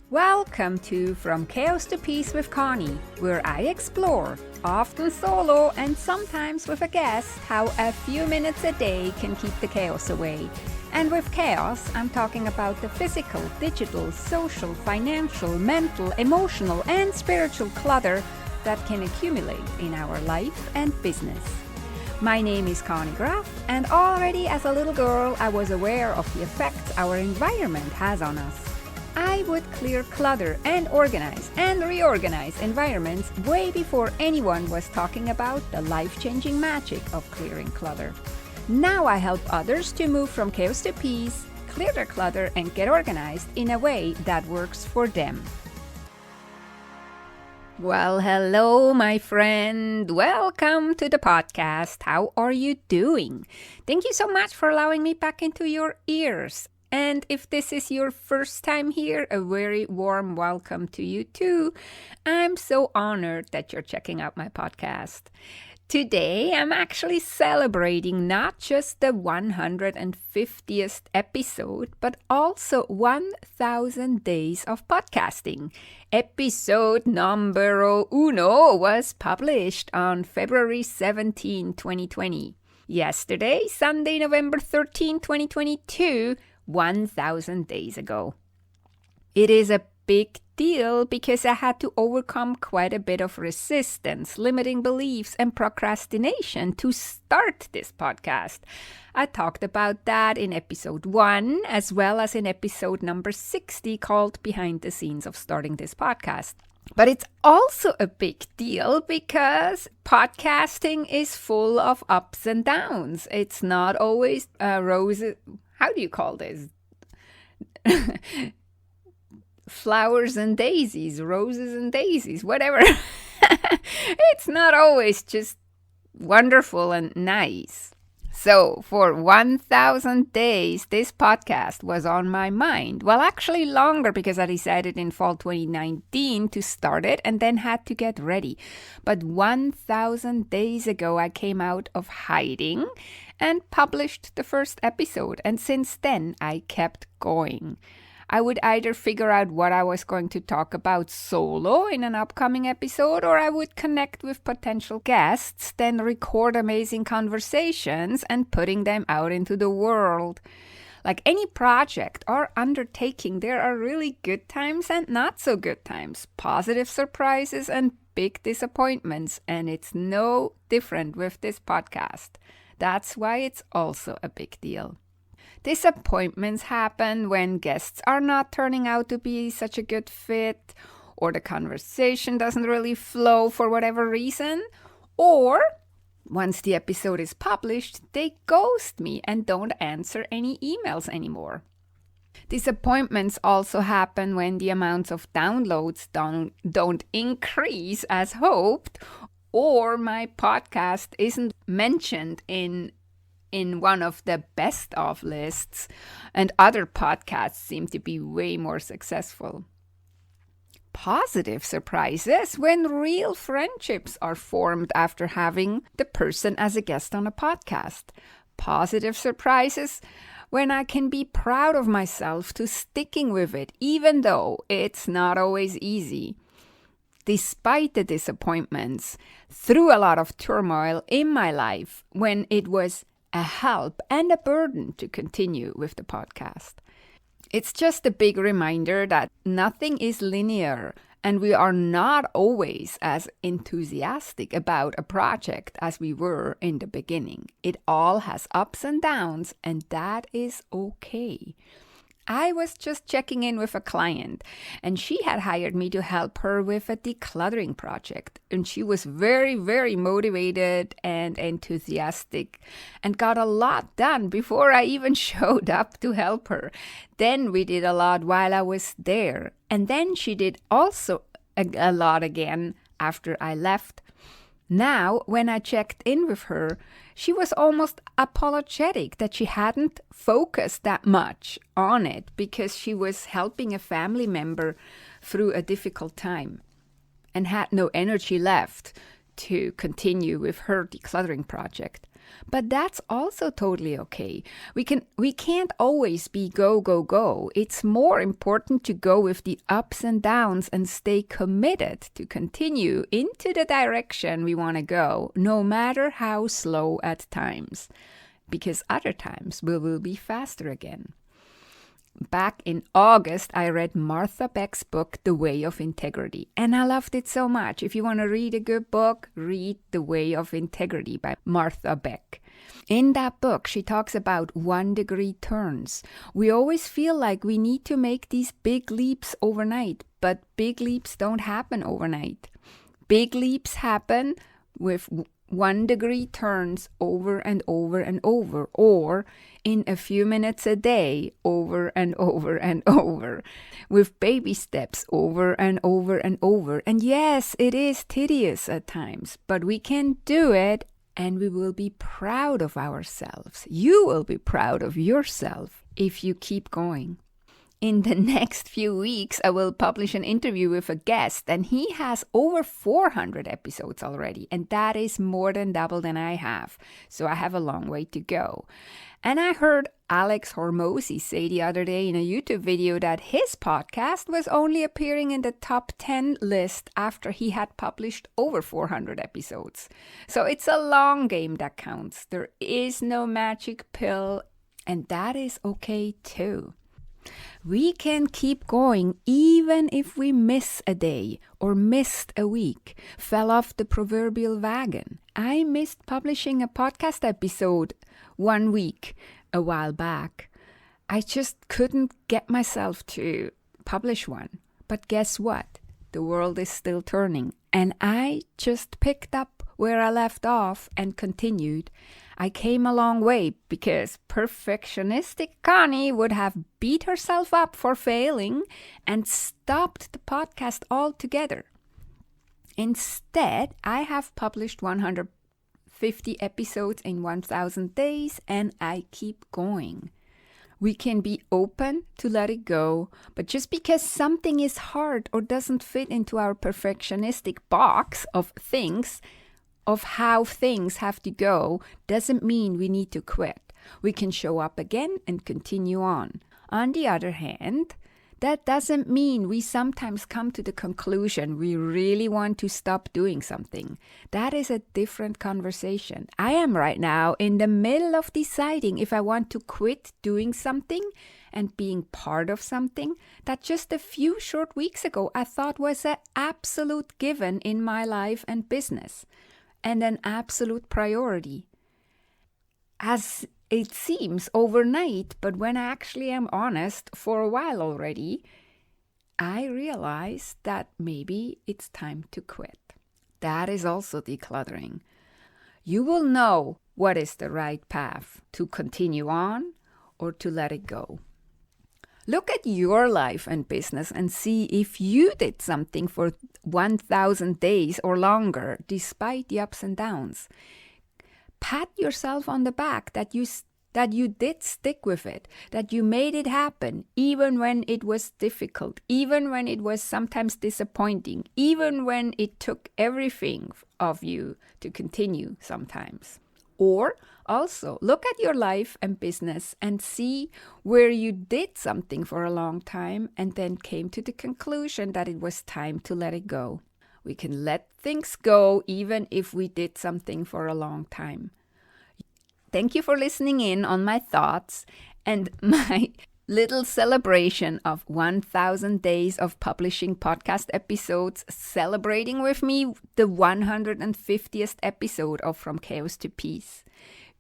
Welcome to From Chaos to Peace with Conny, where I explore, often solo and sometimes with a guest, how a few minutes a day can keep the chaos away. And with chaos, I'm talking about the physical, digital, social, financial, mental, emotional, and spiritual clutter that can accumulate in our life and business. My name is Conny Graf, and already as a little girl, I was aware of the effects our environment has on us. I would clear clutter and organize and reorganize environments way before anyone was talking about the life-changing magic of clearing clutter. Now I help others to move from chaos to peace, clear their clutter, and get organized in a way that works for them. Well, hello, my friend. Welcome to the podcast. How are you doing? Thank you so much for allowing me back into your ears. And if this is your first time here, a very warm welcome to you too. I'm so honored that you're checking out my podcast. Today, I'm actually celebrating not just the 150th episode, but also 1,000 days of podcasting. Episode numero uno was published on February 17, 2020. Yesterday, Sunday, November 13, 2022, 1,000 days ago. It is a big deal because I had to overcome quite a bit of resistance, limiting beliefs, and procrastination to start this podcast. I talked about that in episode 1 as well as in episode number 60 called Behind the Scenes of Starting This Podcast. But it's also a big deal because podcasting is full of ups and downs. It's not always roses. How do you call this? Flowers and daisies, roses and daisies, whatever. It's not always just wonderful and nice. So for 1,000 days, this podcast was on my mind. Well, actually longer because I decided in fall 2019 to start it and then had to get ready. But 1,000 days ago, I came out of hiding and published the first episode. And since then, I kept going. I would either figure out what I was going to talk about solo in an upcoming episode, or I would connect with potential guests, then record amazing conversations and putting them out into the world. Like any project or undertaking, there are really good times and not so good times, positive surprises and big disappointments, and it's no different with this podcast. That's why it's also a big deal. Disappointments happen when guests are not turning out to be such a good fit, or the conversation doesn't really flow for whatever reason, or once the episode is published, they ghost me and don't answer any emails anymore. Disappointments also happen when the amounts of downloads don't increase as hoped, or my podcast isn't mentioned in one of the best of lists, and other podcasts seem to be way more successful. Positive surprises when real friendships are formed after having the person as a guest on a podcast. Positive surprises when I can be proud of myself to sticking with it, even though it's not always easy. Despite the disappointments, through a lot of turmoil in my life, when it was a help and a burden to continue with the podcast. It's just a big reminder that nothing is linear and we are not always as enthusiastic about a project as we were in the beginning. It all has ups and downs, and that is okay. I was just checking in with a client, and she had hired me to help her with a decluttering project. And she was very, very motivated and enthusiastic and got a lot done before I even showed up to help her. Then we did a lot while I was there. And then she did also a lot again after I left. Now, when I checked in with her, she was almost apologetic that she hadn't focused that much on it because she was helping a family member through a difficult time and had no energy left to continue with her decluttering project. But that's also totally okay. We can't always be go, go, go. It's more important to go with the ups and downs and stay committed to continue into the direction we want to go, no matter how slow at times. Because other times we will be faster again. Back in August, I read Martha Beck's book, The Way of Integrity, and I loved it so much. If you want to read a good book, read The Way of Integrity by Martha Beck. In that book, she talks about 1-degree turns. We always feel like we need to make these big leaps overnight, but big leaps don't happen overnight. Big leaps happen with 1-degree turns over and over and over, or in a few minutes a day, over and over and over, with baby steps over and over and over. And yes, it is tedious at times, but we can do it, and we will be proud of ourselves. You will be proud of yourself if you keep going. In the next few weeks, I will publish an interview with a guest, and he has over 400 episodes already, and that is more than double than I have. So I have a long way to go. And I heard Alex Hormozy say the other day in a YouTube video that his podcast was only appearing in the top 10 list after he had published over 400 episodes. So it's a long game that counts. There is no magic pill, and that is okay too. We can keep going even if we miss a day or missed a week, fell off the proverbial wagon. I missed publishing a podcast episode 1 week a while back. I just couldn't get myself to publish one. But guess what? The world is still turning, and I just picked up where I left off and continued. I came a long way because perfectionistic Conny would have beat herself up for failing and stopped the podcast altogether. Instead, I have published 150 episodes in 1,000 days, and I keep going. We can be open to let it go, but just because something is hard or doesn't fit into our perfectionistic box of things, of how things have to go, doesn't mean we need to quit. We can show up again and continue on. On the other hand, that doesn't mean we sometimes come to the conclusion we really want to stop doing something. That is a different conversation. I am right now in the middle of deciding if I want to quit doing something and being part of something that just a few short weeks ago I thought was an absolute given in my life and business, and an absolute priority. As it seems overnight, but when I actually am honest, for a while already, I realized that maybe it's time to quit. That is also decluttering. You will know what is the right path, to continue on or to let it go. Look at your life and business and see if you did something for 1,000 days or longer, despite the ups and downs. Pat yourself on the back that you did stick with it, that you made it happen, even when it was difficult, even when it was sometimes disappointing, even when it took everything of you to continue sometimes. Or also look at your life and business and see where you did something for a long time and then came to the conclusion that it was time to let it go. We can let things go even if we did something for a long time. Thank you for listening in on my thoughts and my little celebration of 1,000 days of publishing podcast episodes, celebrating with me the 150th episode of From Chaos to Peace.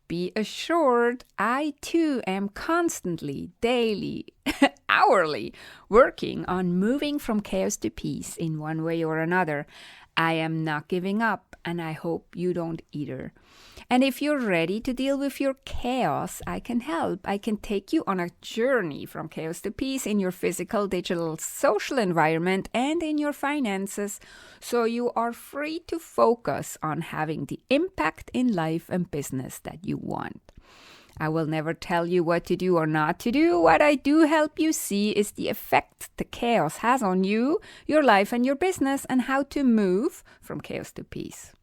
Be assured, I too am constantly, daily, hourly working on moving from chaos to peace in one way or another. I am not giving up, and I hope you don't either. And if you're ready to deal with your chaos, I can help. I can take you on a journey from chaos to peace in your physical, digital, social environment and in your finances, so you are free to focus on having the impact in life and business that you want. I will never tell you what to do or not to do. What I do help you see is the effect the chaos has on you, your life and your business, and how to move from chaos to peace.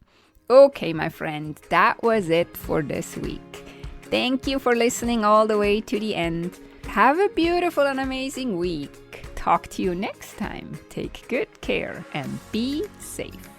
Okay, my friend, that was it for this week. Thank you for listening all the way to the end. Have a beautiful and amazing week. Talk to you next time. Take good care and be safe.